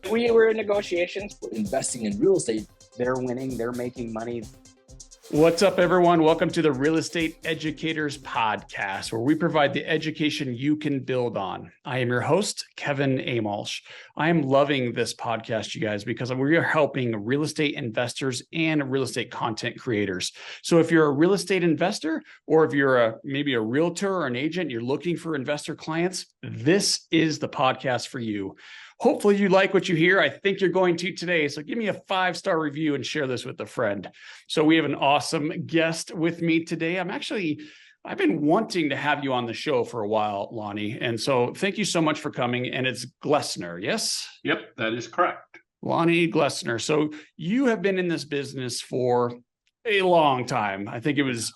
We were in negotiations. Investing in real estate, they're winning, they're making money. What's up, everyone? Welcome to the Real Estate Educators Podcast, where we provide the education you can build on. I am your host, Kevin Amolsch. I am loving this podcast, you guys, because we are helping real estate investors and real estate content creators. So if you're a real estate investor, or if you're maybe a realtor or an agent, you're looking for investor clients, this is the podcast for you. Hopefully you like what you hear. I think you're going to today. So give me a 5-star review and share this with a friend. So we have an awesome guest with me today. I've been wanting to have you on the show for a while, Lonnie. And so thank you so much for coming. And it's Glessner, yes? Yep, that is correct. Lonnie Glessner. So you have been in this business for a long time. I think it was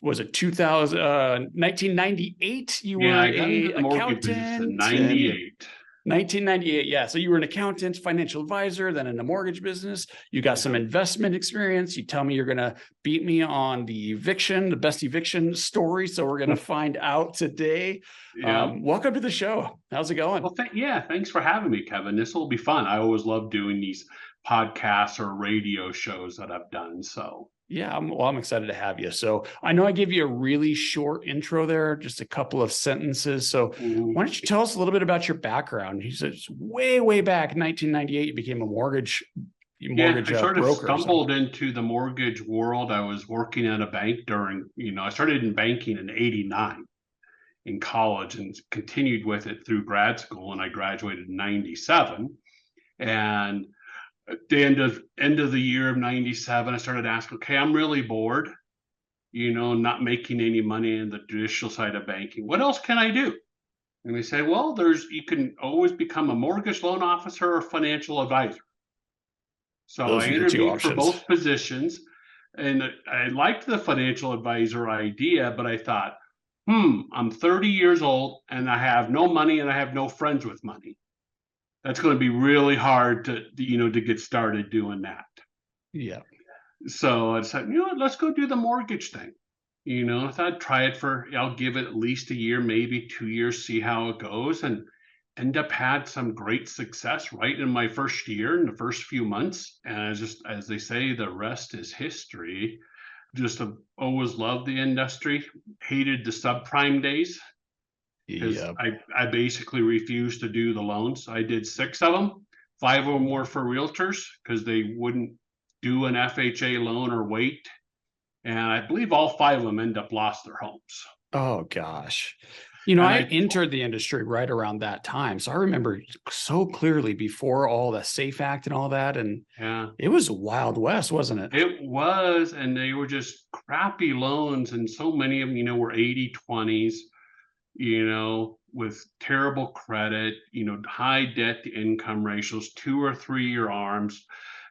it 1998? You were an accountant in 98. 1998. Yeah. So you were an accountant, financial advisor, then in the mortgage business. You got some investment experience. You tell me you're going to beat me on the best eviction story. So we're going to find out today. Yeah. Welcome to the show. How's it going? Well, thanks for having me, Kevin. This will be fun. I always love doing these podcasts or radio shows that I've done. So yeah, I'm excited to have you. So I know I gave you a really short intro there, just a couple of sentences. So why don't you tell us a little bit about your background? He said way back in 1998, you became a mortgage I sort of broker. Stumbled into the mortgage world. I was working at a bank I started in banking in 89 in college and continued with it through grad school. And I graduated in 97. And at the end of the year of 97, I started asking, okay, I'm really bored, not making any money in the traditional side of banking. What else can I do? And they say, well, you can always become a mortgage loan officer or financial advisor. So I interviewed for both positions, and I liked the financial advisor idea, but I thought, I'm 30 years old and I have no money and I have no friends with money. That's going to be really hard to get started doing that. Yeah. So I said, let's go do the mortgage thing. I thought I'd try it I'll give it at least a year, maybe 2 years, see how it goes, and end up had some great success right in my first year, in the first few months. And as they say, the rest is history. Just have always loved the industry, hated the subprime days. Because I basically refused to do the loans. I did 6 of them, 5 of them were for realtors because they wouldn't do an FHA loan or wait. And I believe all 5 of them end up lost their homes. Oh, gosh. I entered the industry right around that time. So I remember so clearly before all the SAFE Act and all that. And it was Wild West, wasn't it? It was. And they were just crappy loans. And so many of them, were 80/20s. With terrible credit, high debt to income ratios, 2 or 3 year arms.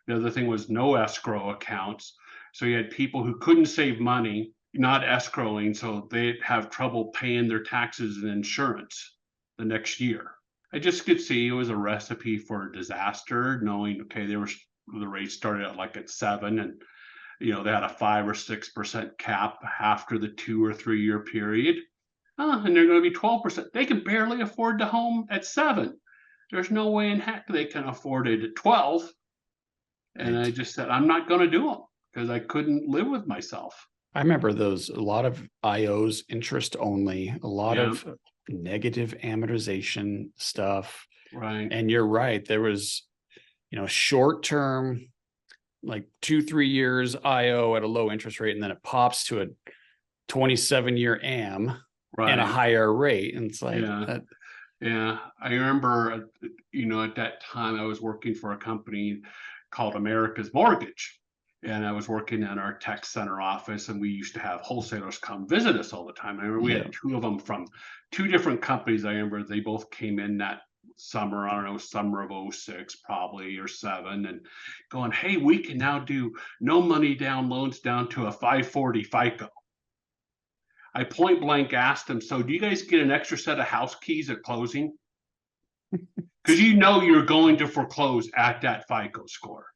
The other thing was no escrow accounts. So you had people who couldn't save money, not escrowing, so they'd have trouble paying their taxes and insurance the next year. I just could see it was a recipe for disaster, knowing, okay, the rates started at 7 and, they had a 5 or 6% cap after the 2 or 3 year period. And they're going to be 12%. They can barely afford the home at 7. There's no way in heck they can afford it at 12. And I just said, I'm not going to do them because I couldn't live with myself. I remember a lot of IOs, interest only, a lot of negative amortization stuff. Right. And you're right. There was, short term, like 2-3 years IO at a low interest rate, and then it pops to a 27-year AM. Right. And a higher rate. And it's like, I remember, at that time I was working for a company called America's Mortgage. And I was working in our tech center office, and we used to have wholesalers come visit us all the time. I remember we had 2 of them from 2 different companies. I remember they both came in that summer, summer of 06 probably, or 7, and going, hey, we can now do no money down loans down to a 540 FICO. I point blank asked them, so do you guys get an extra set of house keys at closing? Because you're going to foreclose at that FICO score.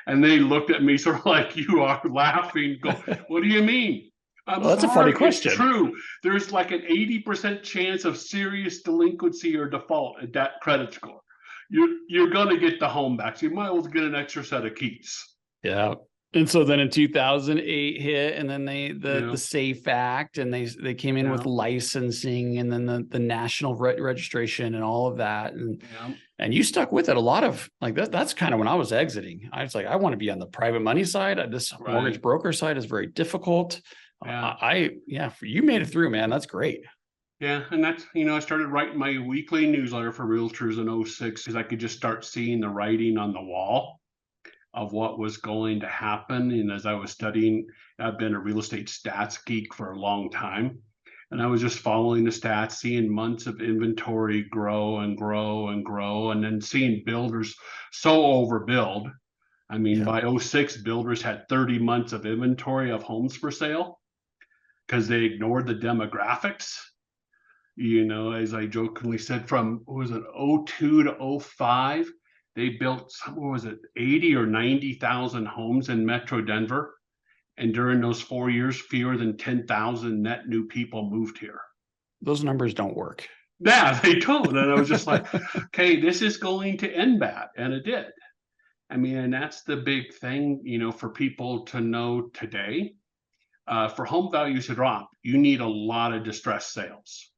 And they looked at me sort of like you are, laughing, go, what do you mean? That's a funny question. It's true. There's like an 80% chance of serious delinquency or default at that credit score. you're gonna get the home back. So you might as well get an extra set of keys. Yeah. And so then in 2008 hit, and then the Yeah. SAFE Act, and they came in with Yeah. licensing, and then the national registration and all of that. Yeah. And you stuck with it. A lot of like that's kind of when I was exiting. I was like, I want to be on the private money side. This mortgage Right. broker side is very difficult. Yeah. You made it through, man. That's great. Yeah, and that's, I started writing my weekly newsletter for realtors in '06 because I could just start seeing the writing on the wall of what was going to happen. And as I was studying, I've been a real estate stats geek for a long time. And I was just following the stats, seeing months of inventory grow and grow and grow, and then seeing builders so overbuild. I mean, by '06, builders had 30 months of inventory of homes for sale because they ignored the demographics. As I jokingly said, from what was it, '02 to '05, they built, what was it, 80 or 90,000 homes in Metro Denver. And during those 4 years, fewer than 10,000 net new people moved here. Those numbers don't work. Yeah, they don't. And I was just like, okay, this is going to end bad. And it did. I mean, and that's the big thing, for people to know today. For home values to drop, you need a lot of distressed sales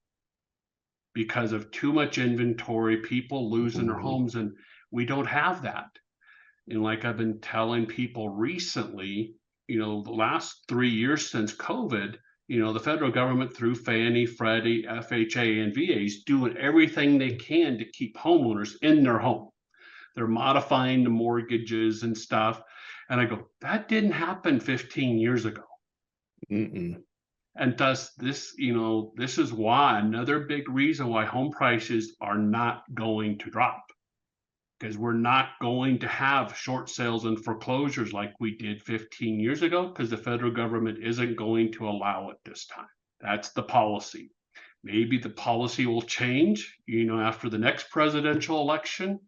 because of too much inventory, people losing their homes, and we don't have that. And like I've been telling people recently, the last 3 years since COVID, the federal government through Fannie, Freddie, FHA, and VAs doing everything they can to keep homeowners in their home. They're modifying the mortgages and stuff. And I go, that didn't happen 15 years ago. And thus, this is why, another big reason why home prices are not going to drop, because we're not going to have short sales and foreclosures like we did 15 years ago, because the federal government isn't going to allow it this time. That's the policy. Maybe the policy will change, after the next presidential election.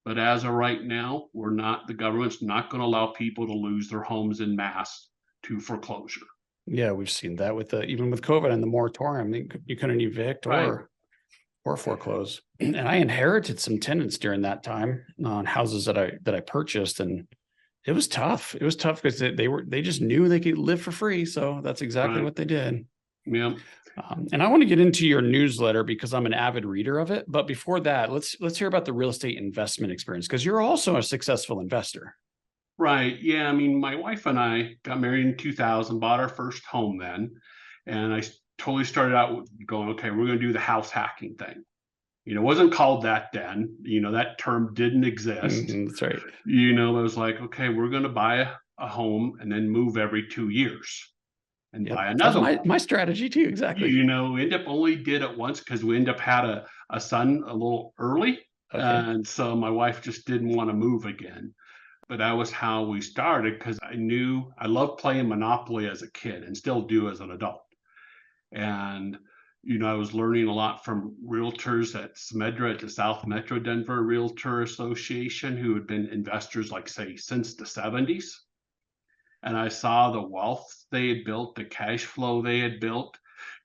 But as of right now, the government's not going to allow people to lose their homes en masse to foreclosure. Yeah, we've seen that with even with COVID and the moratorium, you couldn't evict or foreclose. And I inherited some tenants during that time on houses that I purchased, and it was tough. It was tough because they just knew they could live for free. So that's exactly what they did. Yeah. And I want to get into your newsletter because I'm an avid reader of it. But before that, let's hear about the real estate investment experience, because you're also a successful investor. Right. Yeah. I mean, my wife and I got married in 2000, bought our first home then. And I totally started out going, okay, we're going to do the house hacking thing. It wasn't called that then. That term didn't exist. That's right. I was like, okay, we're going to buy a home and then move every 2 years and buy another one. My strategy too. Exactly. We end up only did it once because we end up had a son a little early. Okay. And so my wife just didn't want to move again. But that was how we started, because I loved playing Monopoly as a kid and still do as an adult. And, I was learning a lot from realtors at SMEDRA, at the South Metro Denver Realtor Association, who had been investors, like, say, since the 70s. And I saw the wealth they had built, the cash flow they had built.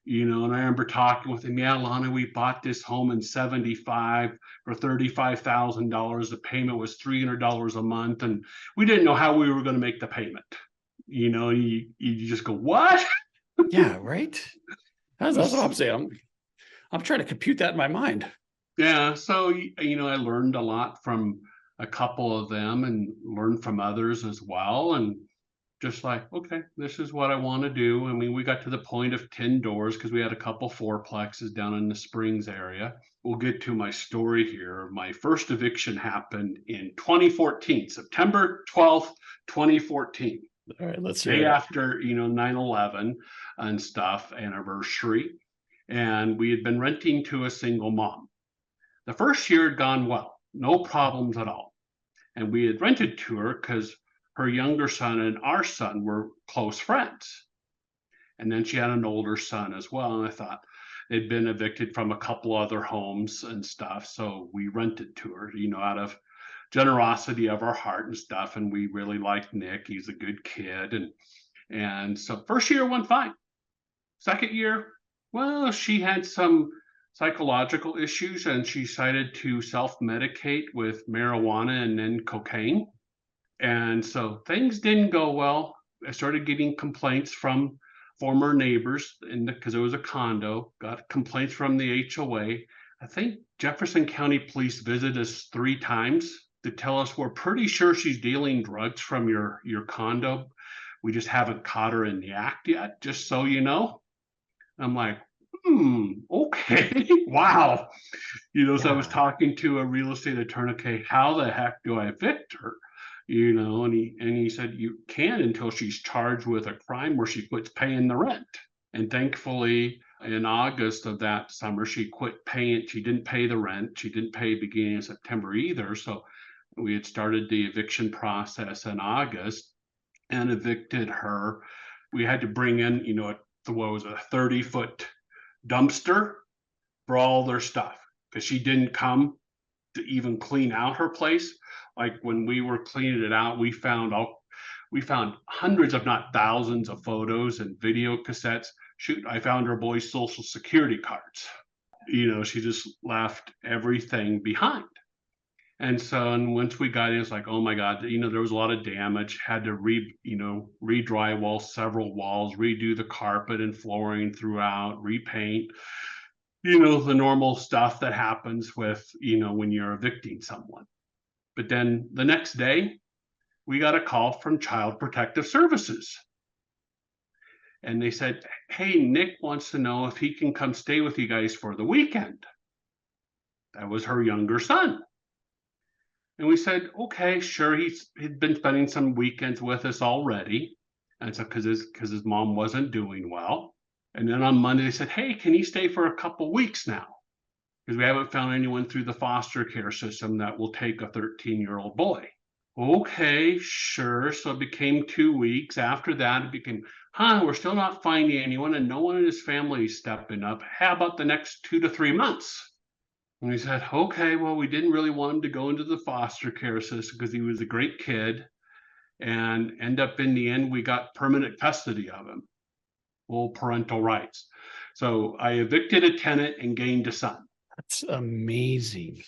And I remember talking with him, yeah, Lonnie, we bought this home in '75 for $35,000. The payment was $300 a month. And we didn't know how we were going to make the payment. You just go, what? Yeah, right. That's what I'm saying. I'm trying to compute that in my mind. Yeah. So, I learned a lot from a couple of them and learned from others as well. And just like, okay, this is what I want to do. I mean, we got to the point of 10 doors because we had a couple fourplexes down in the Springs area. We'll get to my story here. My first eviction happened in 2014, September 12th, 2014. All right, let's hear it. Day after, 9/11 and stuff, anniversary. And we had been renting to a single mom. The first year had gone well, no problems at all. And we had rented to her because her younger son and our son were close friends. And then she had an older son as well. And I thought they'd been evicted from a couple other homes and stuff. So we rented to her, out of generosity of our heart and stuff. And we really liked Nick. He's a good kid. And so first year went fine. Second year, well, she had some psychological issues, and she decided to self-medicate with marijuana and then cocaine. And so things didn't go well. I started getting complaints from former neighbors, because it was a condo, got complaints from the HOA. I think Jefferson County Police visited us 3 times to tell us, we're pretty sure she's dealing drugs from your condo. We just haven't caught her in the act yet, just so you know. I'm like, okay, wow. So I was Yeah. talking to a real estate attorney, okay, how the heck do I evict her? And he said, you can't until she's charged with a crime where she quits paying the rent. And thankfully, in August of that summer, she quit paying. She didn't pay the rent. She didn't pay beginning of September either. So we had started the eviction process in August and evicted her. We had to bring in, what was a 30-foot dumpster for all their stuff, because she didn't come to even clean out her place. Like when we were cleaning it out, we found hundreds, if not thousands, of photos and video cassettes. Shoot, I found her boy's social security cards. She just left everything behind. And so, and once we got in, it's like, oh my God, there was a lot of damage. Had to re-drywall several walls, redo the carpet and flooring throughout, repaint, the normal stuff that happens with, when you're evicting someone. But then the next day, we got a call from Child Protective Services. And they said, hey, Nick wants to know if he can come stay with you guys for the weekend. That was her younger son. And we said, okay, sure. He'd been spending some weekends with us already. And so because his mom wasn't doing well. And then on Monday, they said, hey, can he stay for a couple weeks now? Because we haven't found anyone through the foster care system that will take a 13-year-old boy. Okay, sure. So it became 2 weeks. After that, it became, we're still not finding anyone, and no one in his family is stepping up. How about the next 2 to 3 months? And we said, okay, well, we didn't really want him to go into the foster care system because he was a great kid. And end up in the end, we got permanent custody of him, full parental rights. So I evicted a tenant and gained a son. That's amazing.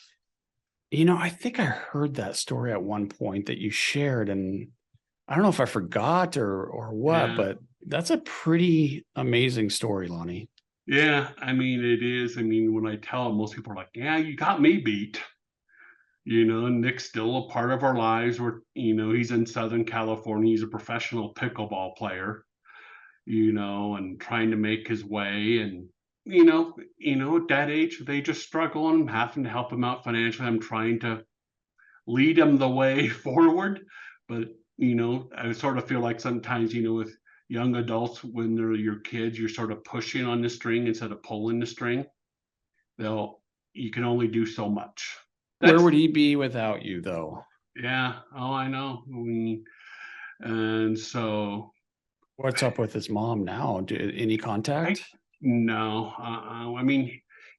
I think I heard that story at one point that you shared, and I don't know if I forgot or what, but that's a pretty amazing story, Lonnie. Yeah, it is. When I tell them, most people are like, yeah, you got me beat. And Nick's still a part of our lives. He's in Southern California. He's a professional pickleball player, and trying to make his way. And, at that age, they just struggle, and I'm having to help him out financially. I'm trying to lead him the way forward. But, I sort of feel like sometimes, with young adults, when they're your kids, you're sort of pushing on the string instead of pulling the string. You can only do so much. Where would he be without you, though? Yeah. Oh, I know. And so, what's up with his mom now? Any contact? No.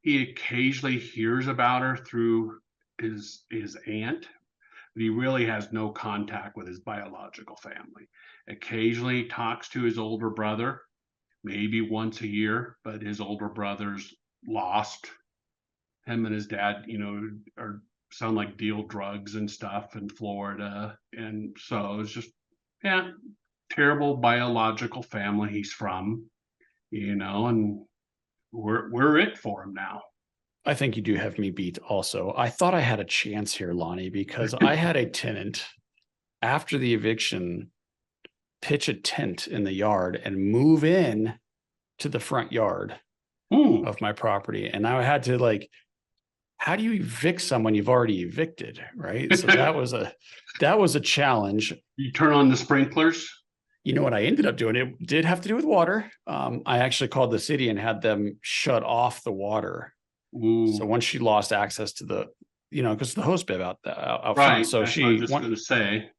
He occasionally hears about her through his aunt, but he really has no contact with his biological family. Occasionally talks to his older brother, maybe once a year, but his older brother's lost. Him and his dad, sound like deal drugs and stuff in Florida. And so it's just, terrible biological family he's from, and we're it for him now. I think you do have me beat also. I thought I had a chance here, Lonnie, because I had a tenant after the eviction pitch a tent in the yard and move in to the front yard of my property. And I had to how do you evict someone you've already evicted? Right. So that was a challenge. You turn on the sprinklers. You know what I ended up doing? It did have to do with water. I actually called the city and had them shut off the water. Ooh. So once she lost access to the, because the hose bib out right. front. So That's what I was just going to say.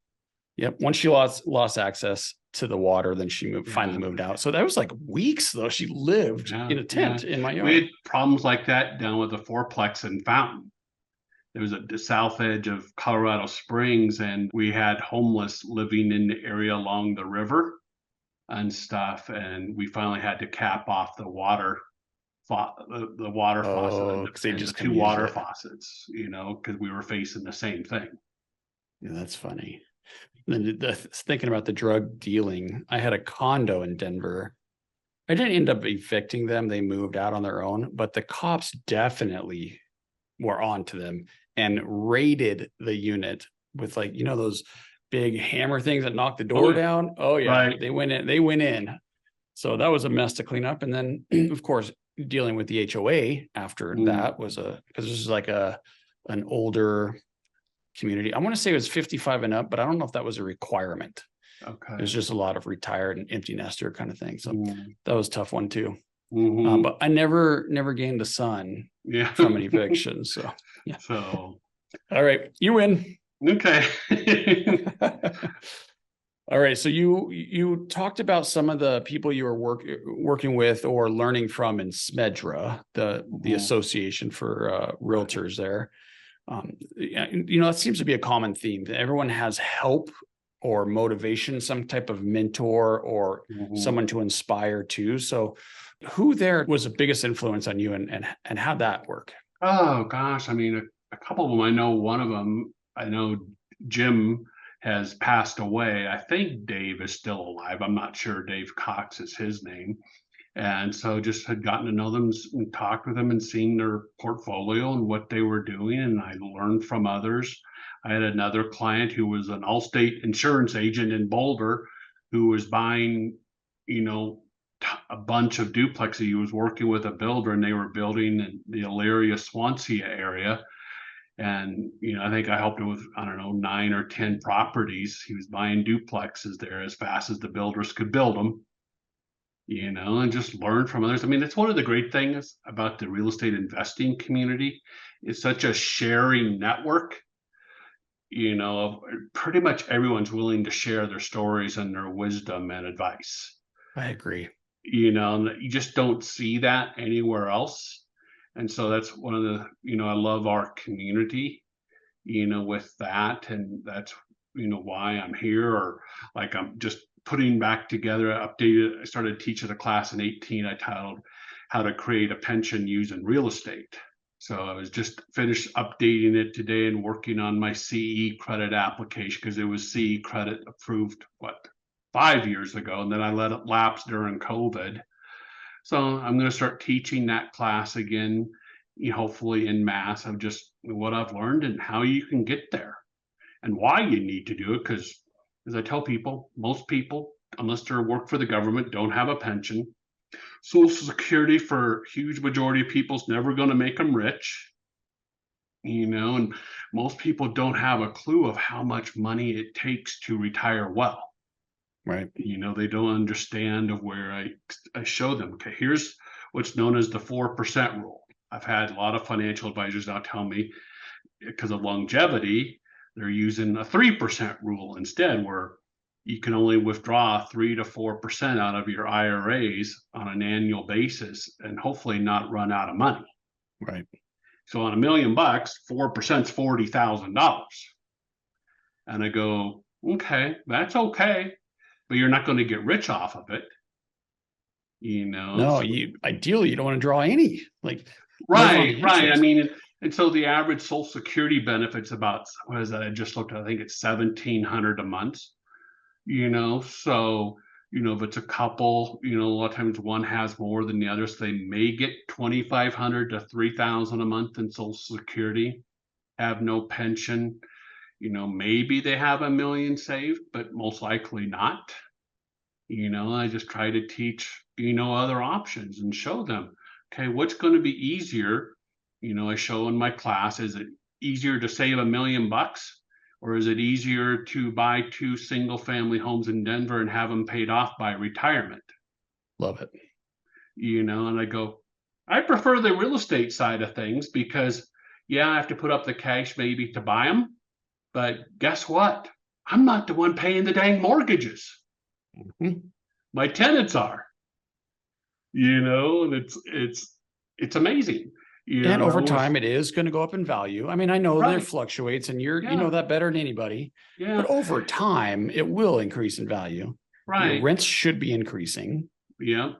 Yep. Once she lost access to the water, then she finally moved out. So that was weeks though. She lived in a tent in my yard. We had problems like that down with the fourplex in Fountain. There was at the south edge of Colorado Springs, and we had homeless living in the area along the river and stuff. And we finally had to cap off the water the water faucet Oh, because they and the just two couldn't use water it. faucets, because we were facing the same thing. Yeah, that's funny. Then thinking about the drug dealing, I had a condo in Denver. I didn't end up evicting them. They moved out on their own, but the cops definitely were on to them and raided the unit with, like, those big hammer things that knock the door down. Oh yeah. Right. They went in. So that was a mess to clean up. And then of course, dealing with the HOA after that was because this is like an older community. I want to say it was 55 and up, but I don't know if that was a requirement. Okay. There's just a lot of retired and empty nester kind of thing. So that was a tough one too. Mm-hmm. But I never gained a son from an eviction. So yeah. So all right, you win. Okay. All right. So you talked about some of the people you were working with or learning from in Smedra, the association for realtors there. That seems to be a common theme. Everyone has help or motivation, some type of mentor or someone to inspire to. So who there was the biggest influence on you and how'd that work? Oh gosh. I mean, a couple of them. I know one of them, I know Jim has passed away. I think Dave is still alive. I'm not sure. Dave Cox is his name. And so just had gotten to know them and talked with them and seen their portfolio and what they were doing. And I learned from others. I had another client who was an Allstate insurance agent in Boulder who was buying, a bunch of duplexes. He was working with a builder and they were building in the Elyria, Swansea area. And, I think I helped him with, 9 or 10 properties. He was buying duplexes there as fast as the builders could build them, and just learn from others. I mean, it's one of the great things about the real estate investing community. It's such a sharing network, pretty much everyone's willing to share their stories and their wisdom and advice. I agree. You just don't see that anywhere else. And so that's one of the, I love our community, with that. And that's, why I'm here, or like I'm just putting back together, updated. I started teaching a class in 2018. I titled How to Create a Pension Using Real Estate. So I was just finished updating it today and working on my CE credit application because it was CE credit approved, 5 years ago. And then I let it lapse during COVID. So I'm going to start teaching that class again, hopefully in mass, of just what I've learned and how you can get there and why you need to do it. Because as I tell people, most people, unless they work for the government, don't have a pension. Social Security for a huge majority of people is never going to make them rich, and most people don't have a clue of how much money it takes to retire well. Right. They don't understand of where I show them, okay, here's what's known as the 4% rule. I've had a lot of financial advisors now tell me, because of longevity, they're using a 3% rule instead, where you can only withdraw 3 to 4% out of your IRAs on an annual basis and hopefully not run out of money. Right. So on $1 million, 4% is $40,000. And I go, okay, that's okay, but you're not going to get rich off of it. No, ideally you don't want to draw any. Right. I mean, and so the average Social Security benefit's about, what is that? I just looked at, I think it's $1,700 a month. So if it's a couple, a lot of times one has more than the other, so they may get $2,500 to $3,000 a month in Social Security, have no pension. Maybe they have $1 million saved, but most likely not. I just try to teach, other options and show them, okay, what's going to be easier? I show in my class, is it easier to save $1 million, or is it easier to buy 2 single family homes in Denver and have them paid off by retirement? Love it. And I go, I prefer the real estate side of things because, yeah, I have to put up the cash maybe to buy them. But guess what? I'm not the one paying the dang mortgages. My tenants are, and it's amazing. And over time, it is going to go up in value. I mean, I know there fluctuates, and you know that better than anybody. Yeah. But over time, it will increase in value. Right. Rents should be increasing. Yeah.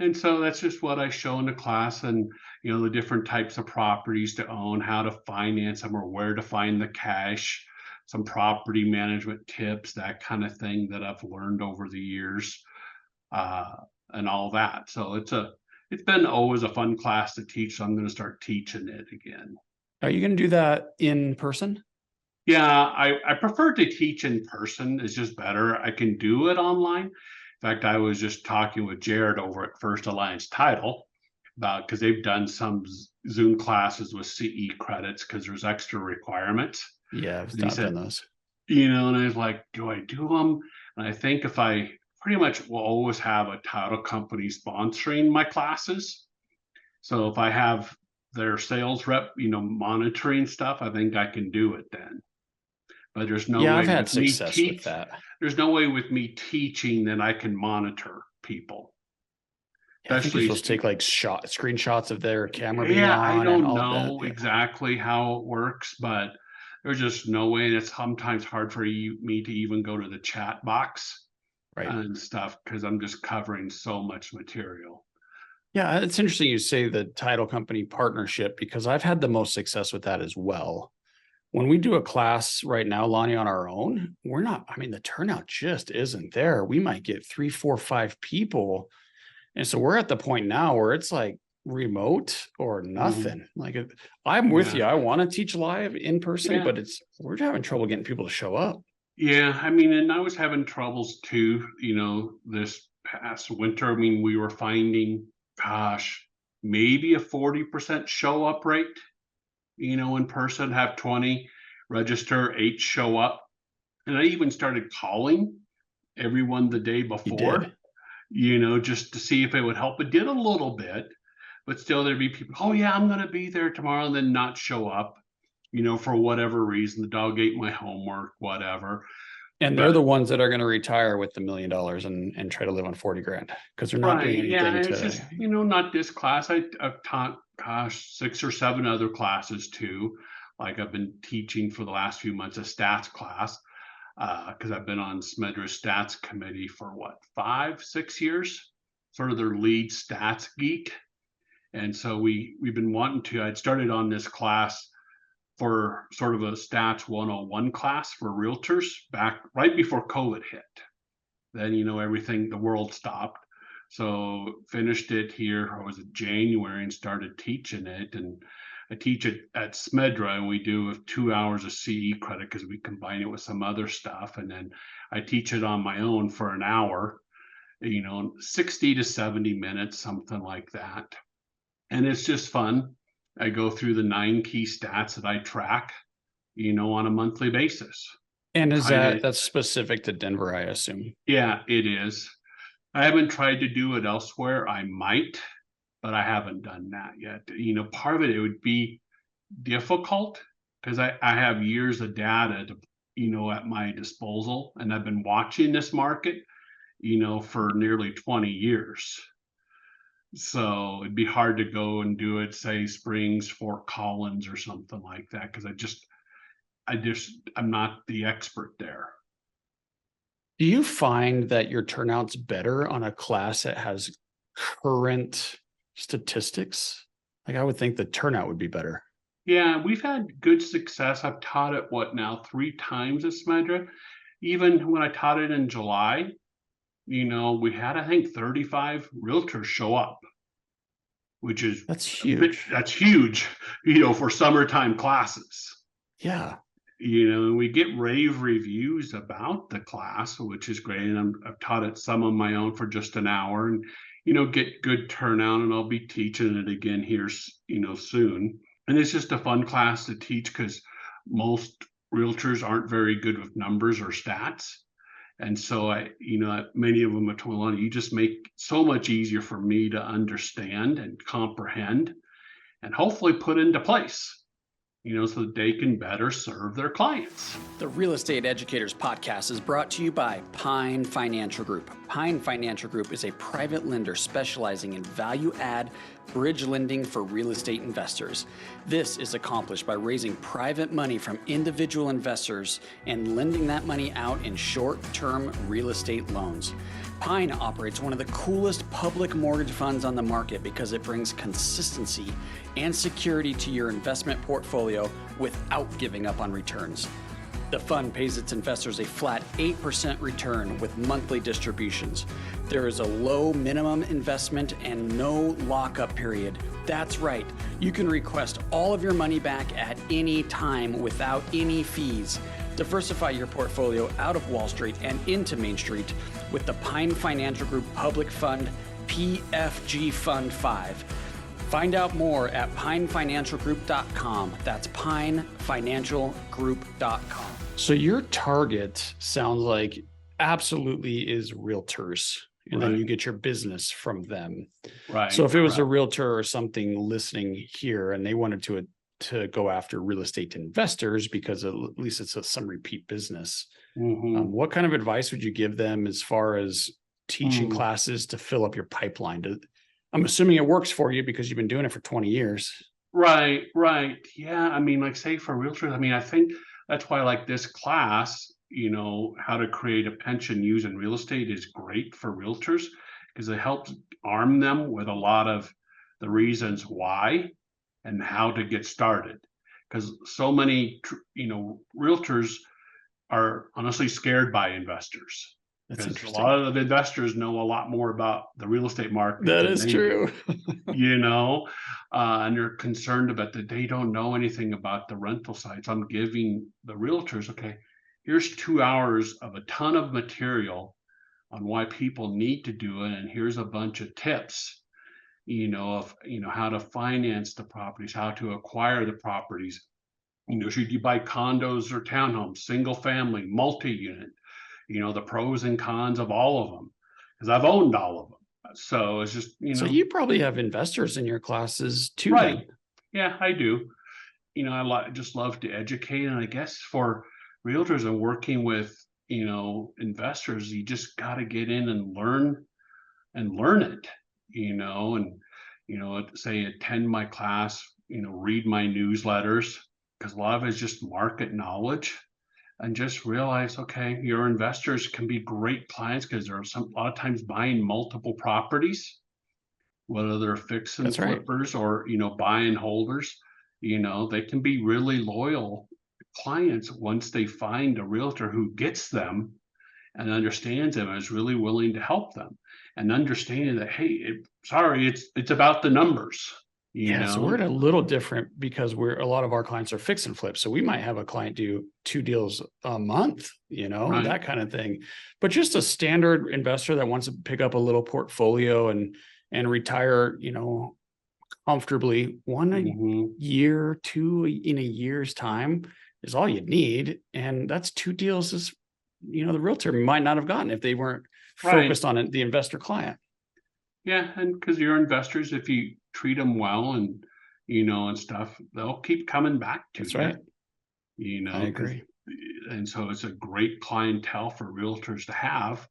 And so that's just what I show in the class, and the different types of properties to own, how to finance them, or where to find the cash, some property management tips, that kind of thing that I've learned over the years, and all that. So it's been always a fun class to teach. So I'm going to start teaching it again. Are you going to do that in person? Yeah, I prefer to teach in person. It's just better. I can do it online. In fact, I was just talking with Jared over at First Alliance Title about, because they've done some Zoom classes with CE credits because there's extra requirements. Yeah, I've And he said, done those. and I was like, do I do them? And I think if I pretty much will always have a title company sponsoring my classes. So if I have their sales rep, monitoring stuff, I think I can do it then. But there's no way I've had with me success with that. There's no way with me teaching that I can monitor people. Yeah, I think you're supposed to take like screenshots of their camera being Yeah, on. I don't and all know that. exactly how it works, but there's just no way. And it's sometimes hard for me to even go to the chat box and stuff because I'm just covering so much material. Yeah, it's interesting you say the title company partnership, because I've had the most success with that as well. When we do a class right now, Lonnie, on our own, the turnout just isn't there. We might get 3, 4, 5 people. And so we're at the point now where it's like remote or nothing. I'm with you. I want to teach live in person, but we're having trouble getting people to show up. Yeah, and I was having troubles too, this past winter. We were finding, maybe a 40% show up rate, in person, have 20 register, 8 show up. And I even started calling everyone the day before, just to see if it would help. It did a little bit, but still there'd be people, oh yeah, I'm going to be there tomorrow, and then not show up, for whatever reason. The dog ate my homework, whatever. And they're the ones that are going to retire with the $1 million and try to live on 40 grand because they're not doing anything. Yeah, it's just, not this class. I've taught, 6 or 7 other classes too. Like I've been teaching for the last few months a stats class because I've been on Smedre's stats committee for 5, 6 years, sort of their lead stats geek. And so we've been wanting to. I'd started on this class for sort of a stats 101 class for realtors back right before COVID hit. Then, the world stopped. So finished it here, or was it January, and started teaching it. And I teach it at Smedra, and we do 2 hours of CE credit because we combine it with some other stuff. And then I teach it on my own for an hour, 60 to 70 minutes, something like that. And it's just fun. I go through the 9 key stats that I track, on a monthly basis. And that's specific to Denver, I assume? Yeah, it is. I haven't tried to do it elsewhere. I might, but I haven't done that yet. Part of it would be difficult because I have years of data at my disposal, and I've been watching this market, for nearly 20 years. So it'd be hard to go and do it, say Springs, Fort Collins, or something like that, because I'm not the expert there. Do you find that your turnout's better on a class that has current statistics? Like I would think the turnout would be better. Yeah, we've had good success. I've taught it 3 times at Smedra. Even when I taught it in July, we had, I think, 35 realtors show up, that's huge. That's huge, for summertime classes. Yeah. And we get rave reviews about the class, which is great. And I've taught it some of my own for just an hour, and, get good turnout, and I'll be teaching it again here, soon. And it's just a fun class to teach because most realtors aren't very good with numbers or stats. And so many of them are told, Lonnie, you just make so much easier for me to understand and comprehend and hopefully put into place, so that they can better serve their clients. The Real Estate Educators Podcast is brought to you by Pine Financial Group. Pine Financial Group is a private lender specializing in value-add bridge lending for real estate investors. This is accomplished by raising private money from individual investors and lending that money out in short-term real estate loans. Pine operates one of the coolest public mortgage funds on the market because it brings consistency and security to your investment portfolio without giving up on returns. The fund pays its investors a flat 8% return with monthly distributions. There is a low minimum investment and no lockup period. That's right, you can request all of your money back at any time without any fees. Diversify your portfolio out of Wall Street and into Main Street with the Pine Financial Group Public Fund PFG Fund 5. Find out more at pinefinancialgroup.com. That's pinefinancialgroup.com. So your target sounds like absolutely is realtors, and then you get your business from them. Right. So if it was a realtor or something listening here and they wanted to go after real estate investors because at least it's some repeat business, what kind of advice would you give them as far as teaching classes to fill up your pipeline? I'm assuming it works for you because you've been doing it for 20 years. Right. Yeah. I mean, like say for realtors, I mean, I think that's why like this class, how to create a pension using real estate is great for realtors because it helps arm them with a lot of the reasons why and how to get started. Because so many, realtors are honestly scared by investors. That's interesting. A lot of the investors know a lot more about the real estate market. That is true. And they're concerned about that they don't know anything about the rental sites. I'm giving the realtors, okay, here's 2 hours of a ton of material on why people need to do it. And here's a bunch of tips, of how to finance the properties, how to acquire the properties. Should you buy condos or townhomes, single family, multi-unit? The pros and cons of all of them, because I've owned all of them. So it's just, So you probably have investors in your classes too. Right. Then. Yeah, I do. I just love to educate. And I guess for realtors and working with, investors, you just got to get in and learn it, say attend my class, read my newsletters, because a lot of it is just market knowledge. And just realize, okay, your investors can be great clients because they're a lot of times buying multiple properties, whether they're fix and flippers or, buy and holders, they can be really loyal clients once they find a realtor who gets them and understands them and is really willing to help them and understanding that, hey, it's about the numbers. So we're a little different because a lot of our clients are fix and flip. So we might have a client do 2 deals a month, that kind of thing. But just a standard investor that wants to pick up a little portfolio and retire, comfortably 1 year, 2 in a year's time is all you need. And that's 2 deals is, the realtor might not have gotten if they weren't focused on it, the investor client. Yeah. And because your investors, if you treat them well and, and stuff, they'll keep coming back to you. That's right. I agree. And so it's a great clientele for realtors to have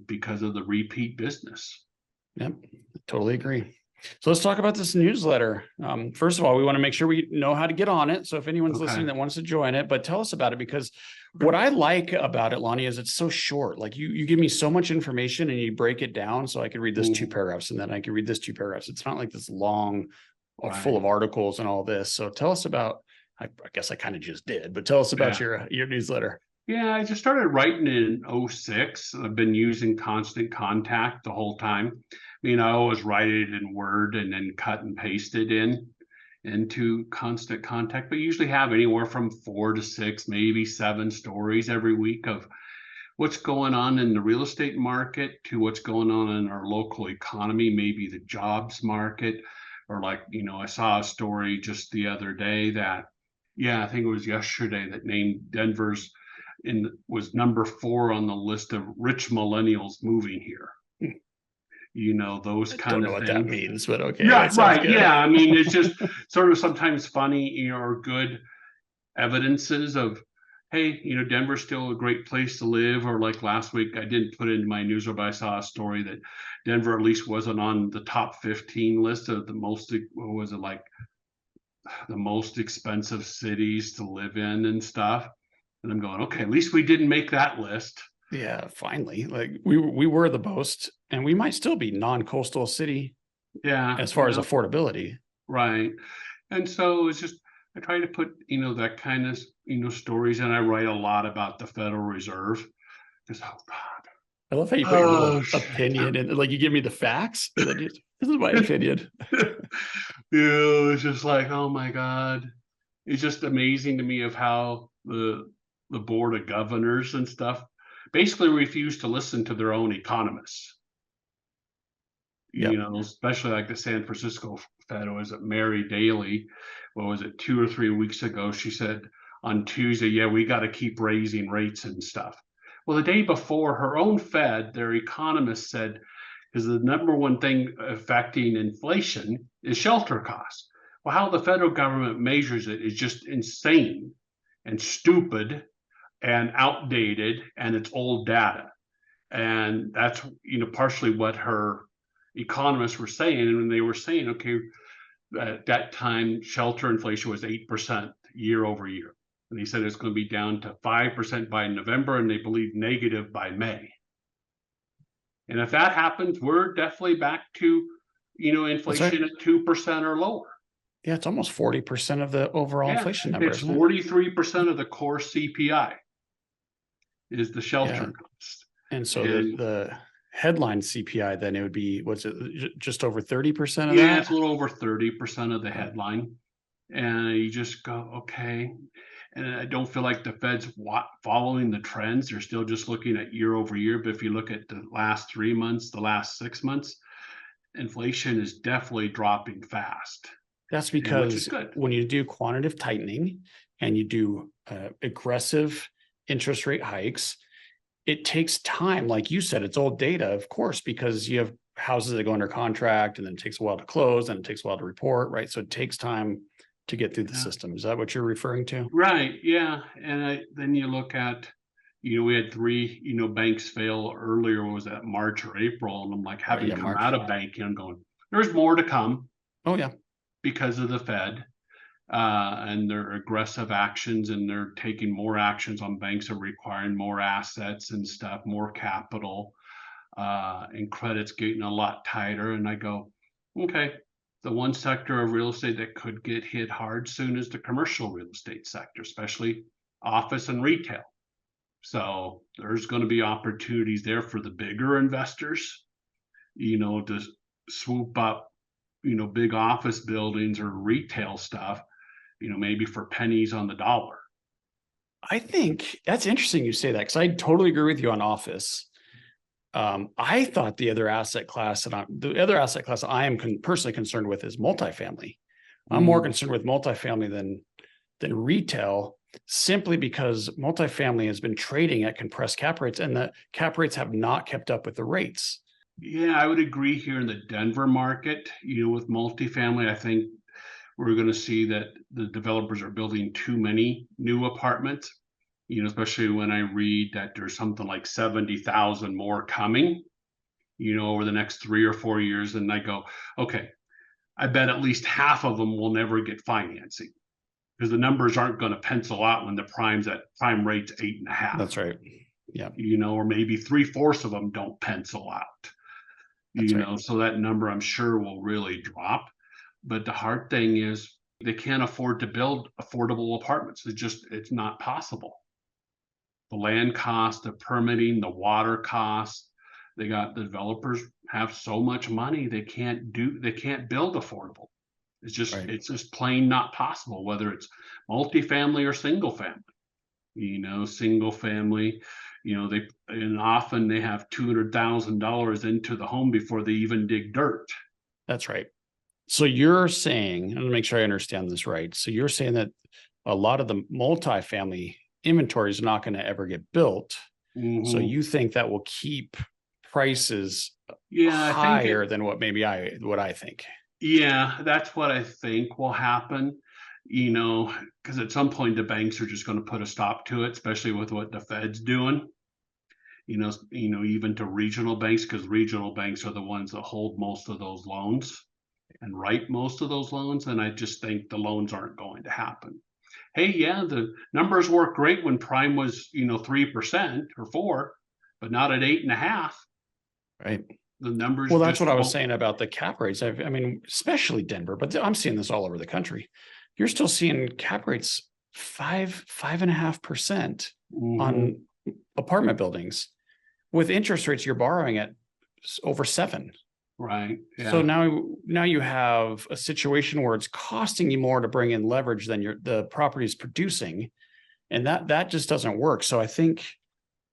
because of the repeat business. Yep. Totally agree. So let's talk about this newsletter. First of all, we want to make sure we know how to get on it. So if anyone's listening that wants to join it, but tell us about it, because what I like about it, Lonnie, is it's so short. Like you give me so much information and you break it down so I can read this 2 paragraphs and then I can read this 2 paragraphs. It's not like this long, full of articles and all this. So tell us about, I guess I kind of just did, but tell us about your newsletter. Yeah, I just started writing in 2006. I've been using Constant Contact the whole time. I always write it in Word and then cut and paste it into Constant Contact, but usually have anywhere from 4 to 6, maybe 7 stories every week of what's going on in the real estate market to what's going on in our local economy, maybe the jobs market, or I saw a story just the other day that, I think it was yesterday, that named Denver's was number 4 on the list of rich millennials moving here. Those kind of things. I don't know what that means, but okay. Yeah, right. Good. Yeah. It's just sort of sometimes funny, or good evidences of, hey, Denver's still a great place to live. Or like last week, I didn't put it in my newsletter, but I saw a story that Denver at least wasn't on the top 15 list of the most, what was it, like the most expensive cities to live in and stuff. And I'm going, okay, at least we didn't make that list. Yeah, finally. Like we were the most, and we might still be non-coastal city Yeah. as far as affordability. Right. And so it's just, I try to put, that kind of, stories, and I write a lot about the Federal Reserve. Because, oh God. I love how you put your little opinion and like you give me the facts. And then this is my opinion. It's just like, oh my God. It's just amazing to me of how the board of governors and stuff basically refuse to listen to their own economists. Yep. Especially like the San Francisco Fed, was it Mary Daly? What was it, 2 or 3 weeks ago? She said on Tuesday, yeah, we got to keep raising rates and stuff. Well, the day before, her own Fed, their economist said, because the number one thing affecting inflation is shelter costs. Well, how the federal government measures it is just insane and stupid and outdated, and it's old data. And that's, partially what her economists were saying. And when they were saying, okay, at that time, shelter inflation was 8% year over year. And he said it's going to be down to 5% by November, and they believe negative by May. And if that happens, we're definitely back to, inflation at 2% or lower. Yeah, it's almost 40% of the overall inflation number. It's 43% of the core CPI is the shelter cost. And so the headline CPI, then it would be, what's it, just over 30% of that? Yeah, it's a little over 30% of the headline. And you just go, okay. And I don't feel like the Fed's following the trends. They're still just looking at year over year. But if you look at the last 3 months, the last 6 months, inflation is definitely dropping fast. That's because when you do quantitative tightening and you do aggressive interest rate hikes, it takes time. Like you said, it's old data, of course, because you have houses that go under contract and then it takes a while to close and it takes a while to report, right? So it takes time to get through the system. Is that what you're referring to? Right. Yeah. And then you look at, we had 3, banks fail earlier. Was that March or April? And I'm like, having come March. Out of banking, I'm going, there's more to come. Oh yeah. Because of the Fed and their aggressive actions, and they're taking more actions on banks are requiring more assets and stuff, more capital, and credit's getting a lot tighter. And I go, okay, the one sector of real estate that could get hit hard soon is the commercial real estate sector, especially office and retail. So there's going to be opportunities there for the bigger investors, to swoop up, big office buildings or retail stuff, maybe for pennies on the dollar. I think that's interesting you say that, because I totally agree with you on office. I thought the other asset class I am personally concerned with is multifamily. I'm more concerned with multifamily than retail, simply because multifamily has been trading at compressed cap rates, and the cap rates have not kept up with the rates. Yeah, I would agree here in the Denver market, with multifamily. I think we're going to see that the developers are building too many new apartments, especially when I read that there's something like 70,000 more coming, over the next 3 or 4 years. And I go, okay, I bet at least half of them will never get financing, because the numbers aren't going to pencil out when the prime rate's 8.5. That's right. Yeah. Or maybe 3/4 of them don't pencil out. Right. So that number, I'm sure, will really drop. But the hard thing is they can't afford to build affordable apartments. It's not possible. The land cost, the permitting, the water costs, the developers have so much money, they can't build affordable. It's just plain not possible, whether it's multifamily or single family. Single family, often they have $200,000 into the home before they even dig dirt. That's right. So you're saying, and to make sure I understand this right, so you're saying that a lot of the multifamily inventory is not going to ever get built. Mm-hmm. So you think that will keep prices higher than what I think. Yeah, that's what I think will happen. because at some point the banks are just going to put a stop to it, especially with what the Fed's doing. Even to regional banks, because regional banks are the ones that hold most of those loans and write most of those loans. And I just think the loans aren't going to happen. Hey, yeah, the numbers work great when prime was, 3% or 4, but not at 8.5. Right. The numbers. Well, that's what I was saying about the cap rates. I mean, especially Denver, but I'm seeing this all over the country. You're still seeing cap rates 5.5% on apartment buildings with interest rates you're borrowing at over 7. Right. Yeah. So now you have a situation where it's costing you more to bring in leverage than the property is producing, and that just doesn't work. So I think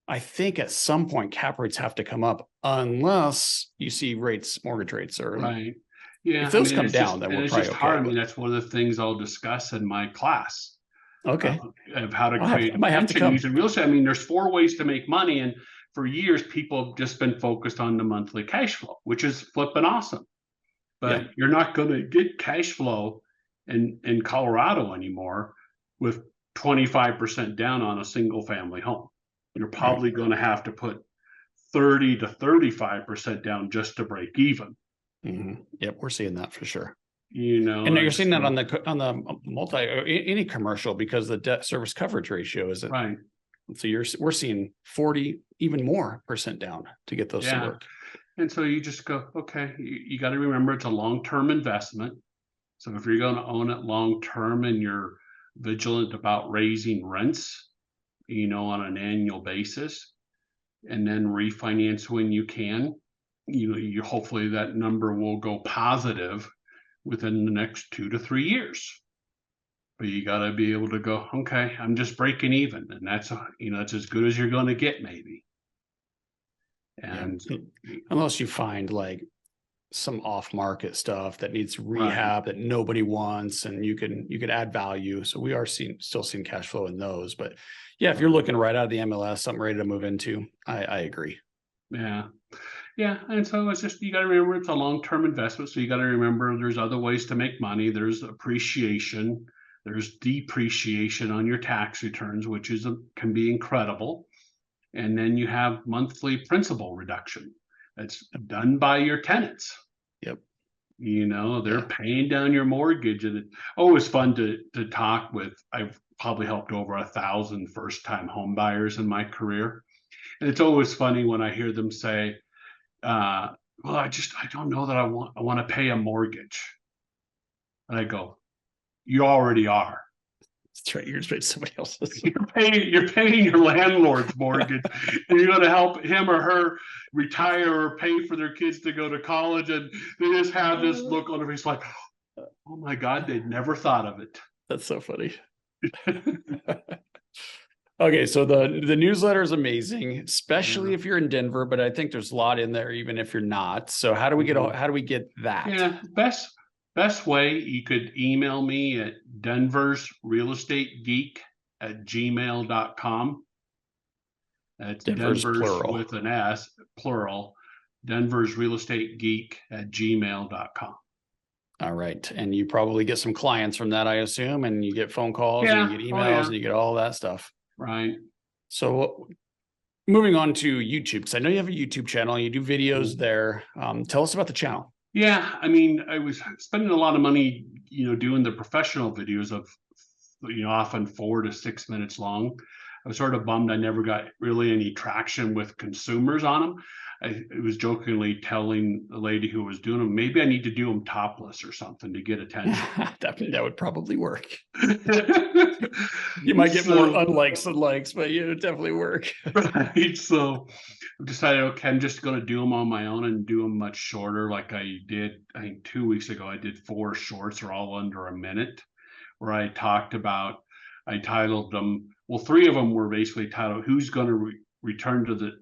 at some point cap rates have to come up, unless you see mortgage rates, or right. Yeah. If those come down, then we're it's probably just okay. hard. I mean, that's one of the things I'll discuss in my class. Okay. Of how to create I might have to come. using real estate. I mean, there's 4 ways to make money, and for years people have just been focused on the monthly cash flow, which is flipping awesome. But you're not going to get cash flow in Colorado anymore with 25% down on a single family home. You're probably going to have to put 30 to 35% down just to break even. Mm-hmm. Yep, we're seeing that for sure. And you're seeing that on the any commercial, because the debt service coverage ratio is right. So we're seeing 40, even more % down to get those to work. And so you just go, okay, you got to remember it's a long-term investment. So if you're going to own it long-term and you're vigilant about raising rents, on an annual basis, and then refinance when you can, you hopefully that number will go positive within the next 2 to 3 years. But you got to be able to go, okay, I'm just breaking even, and that's that's as good as you're going to get, maybe. And unless you find like some off-market stuff that needs rehab that nobody wants, and you can add value. So we are still seeing cash flow in those. But yeah, if you're looking right out of the MLS, something ready to move into, I agree. Yeah. And so it's just, you got to remember it's a long-term investment. So you got to remember there's other ways to make money. There's appreciation, there's depreciation on your tax returns, which can be incredible. And then you have monthly principal reduction. That's done by your tenants. Yep. They're paying down your mortgage. And it's always fun to talk with. I've probably helped over 1,000 first-time home buyers in my career. And it's always funny when I hear them say, well, I don't know that I want to pay a mortgage. And I go, you already are. That's right. You're paying somebody else's. You're paying your landlord's mortgage. And you're going to help him or her retire or pay for their kids to go to college. And they just have this look on their face like, oh my God, they'd never thought of it. That's so funny. Okay, so the newsletter is amazing, especially if you're in Denver, but I think there's a lot in there even if you're not. So how do we get that? Yeah, best way, you could email me at denversrealestategeek@gmail.com. That's Denver's plural with an S, plural, denversrealestategeek@gmail.com. All right. And you probably get some clients from that, I assume, and you get phone calls and you get emails and you get all that stuff. Right. So moving on to YouTube, because I know you have a YouTube channel, you do videos there. Tell us about the channel. Yeah, I mean, I was spending a lot of money, doing the professional videos of, often 4 to 6 minutes long. I was sort of bummed I never got really any traction with consumers on them. I was jokingly telling the lady who was doing them, maybe I need to do them topless or something to get attention. That would probably work. You might get more unlikes than likes, but it would definitely work. Right. So I decided, okay, I'm just going to do them on my own and do them much shorter. Like I did, I think 2 weeks ago, I did 4 shorts, are all under a minute, where I titled them. Well, 3 of them were basically titled, who's going to return to the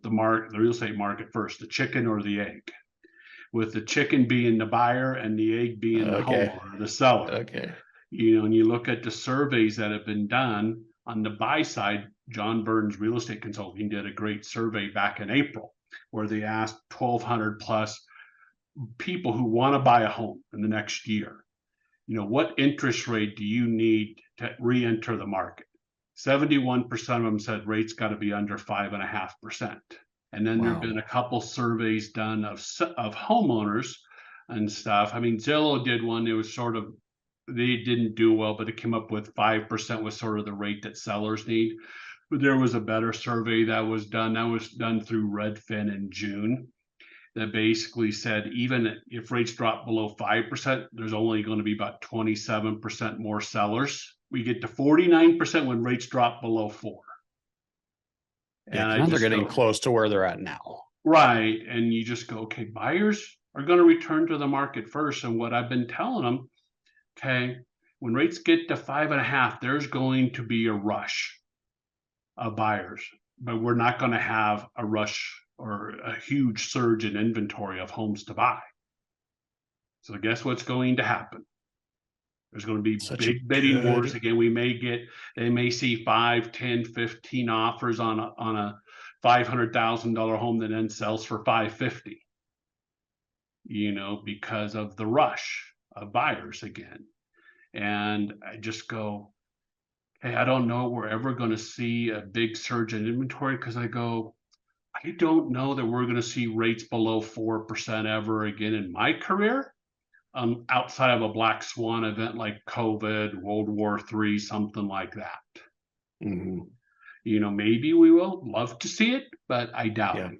real estate market first, the chicken or the egg? With the chicken being the buyer and the egg being the homeowner, the seller. Okay. And you look at the surveys that have been done on the buy side. John Burns Real Estate Consulting did a great survey back in April where they asked 1,200 plus people who want to buy a home in the next year. what interest rate do you need to re-enter the market? 71% of them said rates got to be under 5.5%. And then there have Wow. been a couple surveys done of homeowners and stuff. I mean, Zillow did one. It was they didn't do well, but it came up with 5% was sort of the rate that sellers need. But there was a better survey that was done. That was done through Redfin in June, that basically said even if rates drop below 5%, there's only going to be about 27% more sellers. We get to 49% when rates drop below 4. Yeah, And I now they're just getting go, close to where they're at now. right. And you just go, okay, buyers are going to return to the market first. And what I've been telling them, okay, when rates get to 5.5, there's going to be a rush of buyers, but we're not going to have a rush or a huge surge in inventory of homes to buy. So guess what's going to happen? There's going to be Such a big bidding wars good, again. They may see 5, 10, 15 offers on a $500,000 home that then sells for 550, because of the rush of buyers again. And I just go, hey, I don't know we're ever going to see a big surge in inventory, because I don't know that we're going to see rates below 4% ever again in my career, outside of a black swan event like COVID, World War III, something like that. mm-hmm. Maybe we will love to see it, but I doubt it.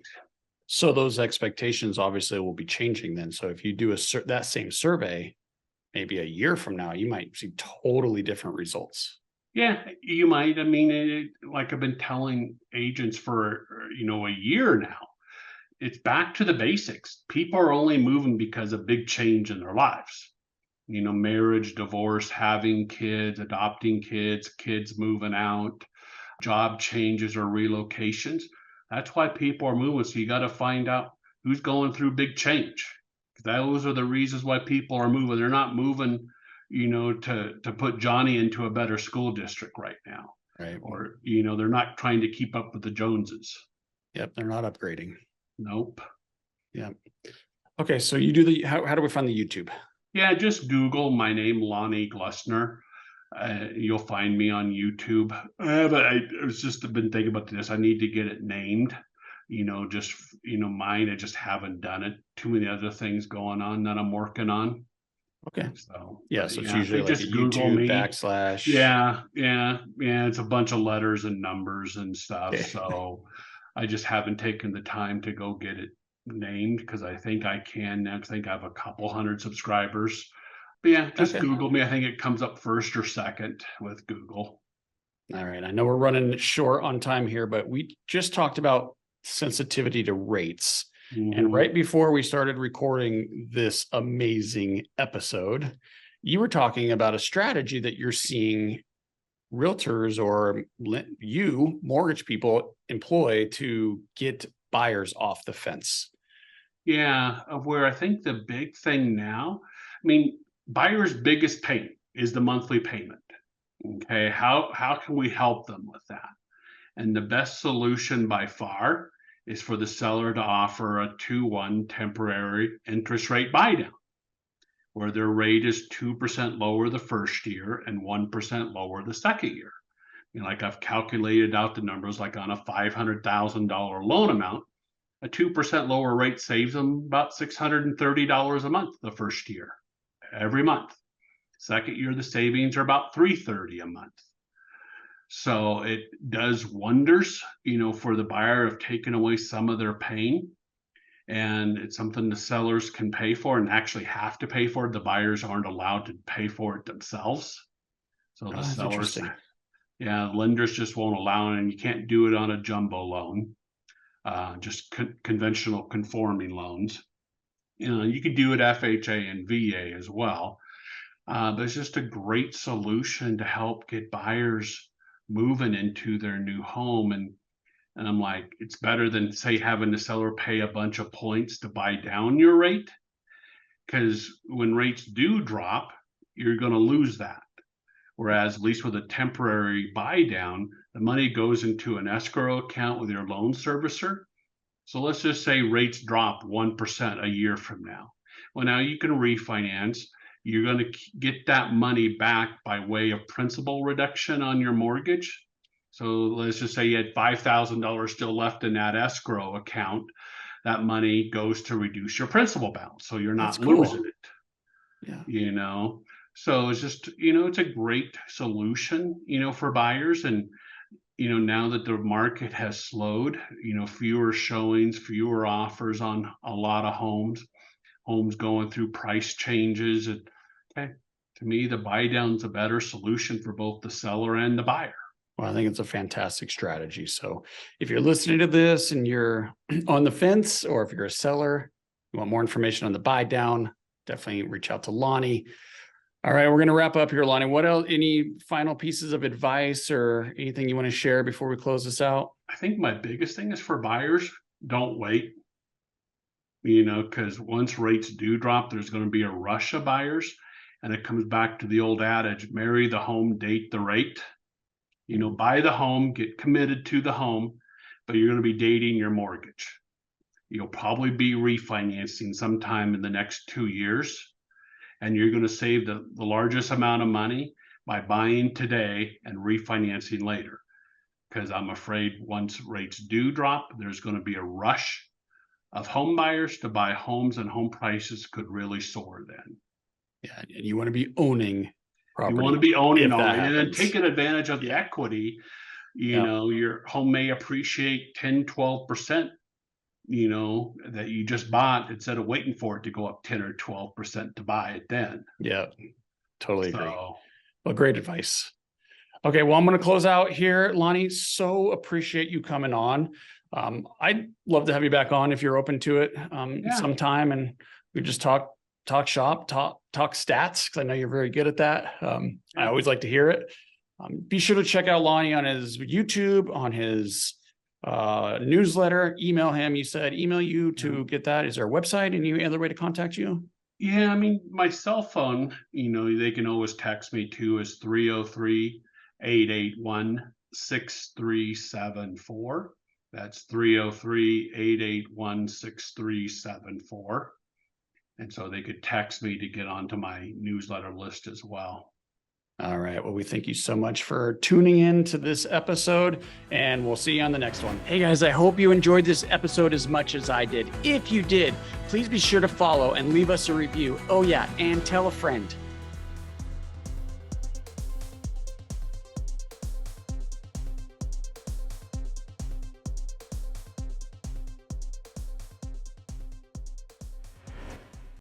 So those expectations obviously will be changing then. So if you do that same survey, maybe a year from now, you might see totally different results. Yeah, you might. I mean, like I've been telling agents for, a year now, it's back to the basics. People are only moving because of big change in their lives. Marriage, divorce, having kids, adopting kids, kids moving out, job changes or relocations. That's why people are moving. So you got to find out who's going through big change. Those are the reasons why people are moving. They're not moving, to put Johnny into a better school district right now. Right. Or, they're not trying to keep up with the Joneses. Yep. They're not upgrading. Nope. Yeah. Okay. So you do how do we find the YouTube? Yeah, just Google my name, Lonnie Glessner. You'll find me on YouTube. But I was just been thinking about this. I need to get it named. Mine. I just haven't done it. Too many other things going on that I'm working on. Okay. So yeah. So it's usually like just a Google YouTube me. / Yeah. It's a bunch of letters and numbers and stuff. Okay. So I just haven't taken the time to go get it named, because I think I can now. I think I have a couple hundred subscribers. But yeah, just Okay. Google me. I think it comes up first or second with Google. All right. I know we're running short on time here, but we just talked about sensitivity to rates. And right before we started recording this amazing episode, you were talking about a strategy that you're seeing realtors or mortgage people employ to get buyers off the fence. Yeah, of where I think the big thing now, I mean, buyer's biggest pain is the monthly payment. Okay, how can we help them with that? And the best solution by far is for the seller to offer a 2-1 temporary interest rate buydown, where their rate is 2% lower the first year and 1% lower the second year. Like I've calculated out the numbers, like on a $500,000 loan amount, a 2% lower rate saves them about $630 a month the first year, every month. Second year, the savings are about $330 a month. So it does wonders, for the buyer, of taking away some of their pain. And it's something the sellers can pay for and actually have to pay for. The buyers aren't allowed to pay for it themselves. So the sellers, lenders just won't allow it, and you can't do it on a jumbo loan, just conventional conforming loans. You could do it FHA and VA as well. But it's just a great solution to help get buyers moving into their new home. And I'm like, it's better than, say, having the seller pay a bunch of points to buy down your rate, because when rates do drop, you're going to lose that. Whereas, at least with a temporary buy down, the money goes into an escrow account with your loan servicer. So let's just say rates drop 1% a year from now. Well, now you can refinance. you're going to get that money back by way of principal reduction on your mortgage. So let's just say you had $5,000 still left in that escrow account. That money goes to reduce your principal balance. So you're not losing it. Yeah. So it's just, it's a great solution, for buyers. And, now that the market has slowed, fewer showings, fewer offers on a lot of homes going through price changes. And okay, to me, the buy down's a better solution for both the seller and the buyer. Well, I think it's a fantastic strategy. So if you're listening to this and you're on the fence, or if you're a seller, you want more information on the buy down, definitely reach out to Lonnie. All right, we're going to wrap up here, Lonnie. What else? Any final pieces of advice or anything you want to share before we close this out? I think my biggest thing is for buyers, don't wait. Because once rates do drop, there's going to be a rush of buyers. And it comes back to the old adage, marry the home, date the rate. Buy the home, get committed to the home, but you're going to be dating your mortgage. You'll probably be refinancing sometime in the next 2 years, and you're going to save the largest amount of money by buying today and refinancing later. Because I'm afraid once rates do drop, there's going to be a rush of home buyers to buy homes, and home prices could really soar then. Yeah, and you want to be owning property. You want to be owning all and then taking advantage of the equity. Your home may appreciate 10, 12%, that you just bought, instead of waiting for it to go up 10 or 12% to buy it then. Yeah, totally agree. Well, great advice. Okay, well, I'm going to close out here. Lonnie, so appreciate you coming on. I'd love to have you back on if you're open to it sometime, and we just talk shop, talk stats, because I know you're very good at that. I always like to hear it. Be sure to check out Lonnie on his YouTube, on his newsletter. Email him. You said email you to get that. Is there a website? Any other way to contact you? Yeah, my cell phone, they can always text me too, is 303-881-6374. That's 303-881-6374. And so they could text me to get onto my newsletter list as well. All right. Well, we thank you so much for tuning in to this episode, and we'll see you on the next one. Hey guys, I hope you enjoyed this episode as much as I did. If you did, please be sure to follow and leave us a review. Oh yeah, and tell a friend.